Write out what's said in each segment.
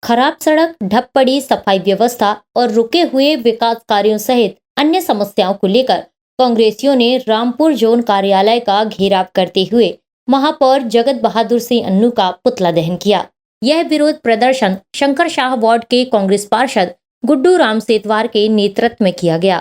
खराब सड़क, ढप पड़ी सफाई व्यवस्था और रुके हुए विकास कार्यों सहित अन्य समस्याओं को लेकर कांग्रेसियों ने रामपुर जोन कार्यालय का घेराव करते हुए महापौर जगत बहादुर सिंह अन्नू का पुतला दहन किया। यह विरोध प्रदर्शन शंकर शाह वार्ड के कांग्रेस पार्षद गुड्डू राम सेतवार के नेतृत्व में किया गया।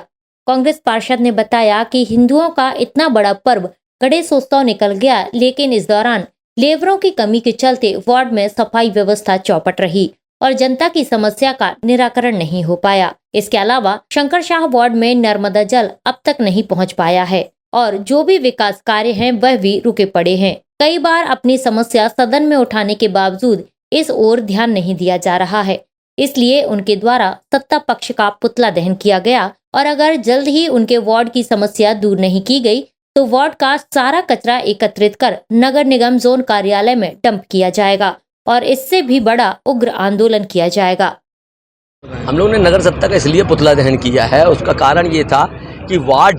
कांग्रेस पार्षद ने बताया कि हिंदुओं का इतना बड़ा पर्व गणेशोत्सव निकल गया, लेकिन इस दौरान लेबरों की कमी के चलते वार्ड में सफाई व्यवस्था चौपट रही और जनता की समस्या का निराकरण नहीं हो पाया। इसके अलावा शंकर शाह वार्ड में नर्मदा जल अब तक नहीं पहुंच पाया है और जो भी विकास कार्य हैं वह भी रुके पड़े हैं। कई बार अपनी समस्या सदन में उठाने के बावजूद इस ओर ध्यान नहीं दिया जा रहा है, इसलिए उनके द्वारा सत्ता पक्ष का पुतला दहन किया गया और अगर जल्द ही उनके वार्ड की समस्या दूर नहीं की गई तो वार्ड का सारा कचरा एकत्रित कर नगर निगम जोन कार्यालय में डंप किया जाएगा और इससे भी बड़ा उग्र आंदोलन किया जाएगा। हम लोगों ने नगर सत्ता का इसलिए पुतला दहन किया है, उसका कारण ये था कि वार्ड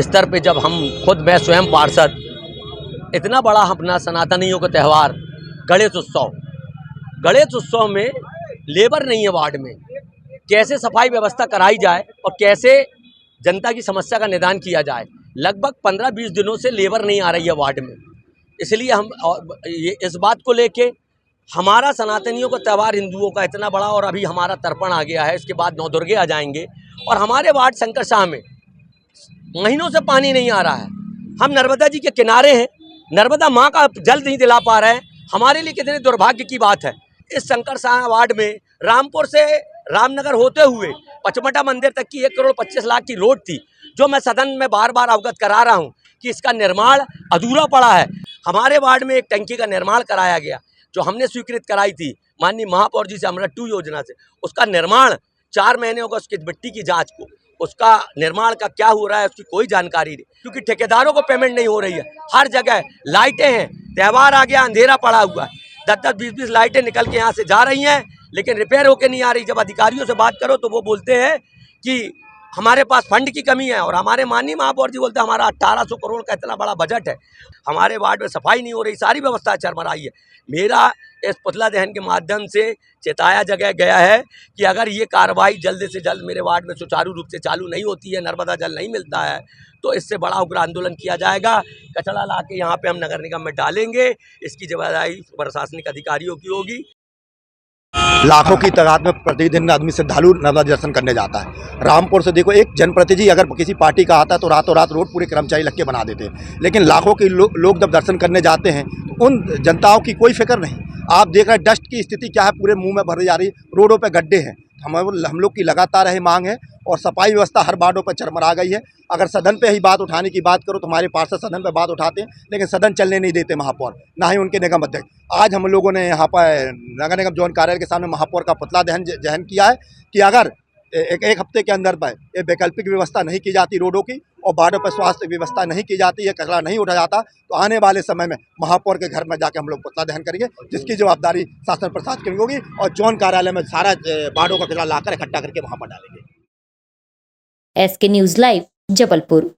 स्तर पे जब हम खुद मैं स्वयं पार्षद इतना बड़ा अपना सनातनियों का त्यौहार गणेश उत्सव में लेबर नहीं है वार्ड में, कैसे सफाई व्यवस्था कराई जाए और कैसे जनता की समस्या का निदान किया जाए। लगभग 15-20 दिनों से लेबर नहीं आ रही है वार्ड में, इसलिए हम इस बात को लेके हमारा सनातनियों का त्यौहार हिंदुओं का इतना बड़ा और अभी हमारा तर्पण आ गया है, इसके बाद नवदुर्गे आ जाएंगे और हमारे वार्ड शंकर शाह में महीनों से पानी नहीं आ रहा है। हम नर्मदा जी के किनारे हैं, नर्मदा माँ का जल नहीं दिला पा रहे हैं। हमारे लिए कितने दुर्भाग्य की बात है। इस शंकर शाह वार्ड में रामपुर से रामनगर होते हुए पचमढ़ा मंदिर तक की 1 करोड़ 25 लाख की रोड थी, जो मैं सदन में बार बार अवगत करा रहा हूँ कि इसका निर्माण अधूरा पड़ा है। हमारे वार्ड में एक टंकी का निर्माण कराया गया जो हमने स्वीकृत कराई थी माननीय महापौर जी से अमृत 2 योजना से। उसका निर्माण 4 महीने होगा, उसकी मिट्टी की जांच को, उसका निर्माण का क्या हो रहा है उसकी कोई जानकारी नहीं, क्योंकि ठेकेदारों को पेमेंट नहीं हो रही है। हर जगह लाइटें हैं, त्यौहार आ गया, अंधेरा पड़ा हुआ है, 10-10, 20-20 लाइटें निकल के यहाँ से जा रही हैं लेकिन रिपेयर होके नहीं आ रही। जब अधिकारियों से बात करो तो वो बोलते हैं कि हमारे पास फंड की कमी है और हमारे माननीय महापौर जी बोलते हैं हमारा 1800 करोड़ का इतना बड़ा बजट है, हमारे वार्ड में सफाई नहीं हो रही, सारी व्यवस्था चरमराई है। मेरा इस पुतला दहन के माध्यम से चेताया जगह गया है कि अगर ये कार्रवाई जल्द से जल्द मेरे वार्ड में सुचारू रूप से चालू नहीं होती है, नर्मदा जल नहीं मिलता है, तो इससे बड़ा उग्र आंदोलन किया जाएगा। कचरा ला के यहाँ पे हम नगर निगम में डालेंगे, इसकी जिम्मेदारी प्रशासनिक अधिकारियों की होगी। लाखों की तादाद में प्रतिदिन आदमी श्रद्धालु नर्मदा दर्शन करने जाता है। रामपुर से देखो, एक जनप्रतिनिधि अगर किसी पार्टी का आता है तो रातों रात रोड पूरे कर्मचारी लग के बना देते हैं, लेकिन लाखों के लोग जब दर्शन करने जाते हैं तो उन जनताओं की कोई फिक्र नहीं। आप देख रहे हैं डस्ट की स्थिति क्या है, पूरे मुंह में भरी जा रही, रोडों पे गड्ढे हैं। हम लोग की लगातार यही मांग है और सफाई व्यवस्था हर वार्डों पर चरमरा गई है। अगर सदन पे ही बात उठाने की बात करो तो हमारे पार्षद सदन पे बात उठाते हैं, लेकिन सदन चलने नहीं देते महापौर, ना ही उनके निगम अध्यक्ष। आज हम लोगों ने यहाँ पर नगर निगम जोन कार्यालय के सामने महापौर का पुतला दहन किया है कि अगर एक हफ्ते के अंदर पर ये वैकल्पिक व्यवस्था नहीं की जाती रोडों की और वार्डों पर स्वास्थ्य व्यवस्था नहीं की जाती है, कचरा नहीं उठा जाता, तो आने वाले समय में महापौर के घर में जाके हम लोग पुतला दहन करेंगे, जिसकी जवाबदारी शासन प्रशासन की होगी और जोन कार्यालय में सारा वार्डों का कचरा लाकर इकट्ठा करके वहाँ पर डालेंगे। SK news live, Jabalpur.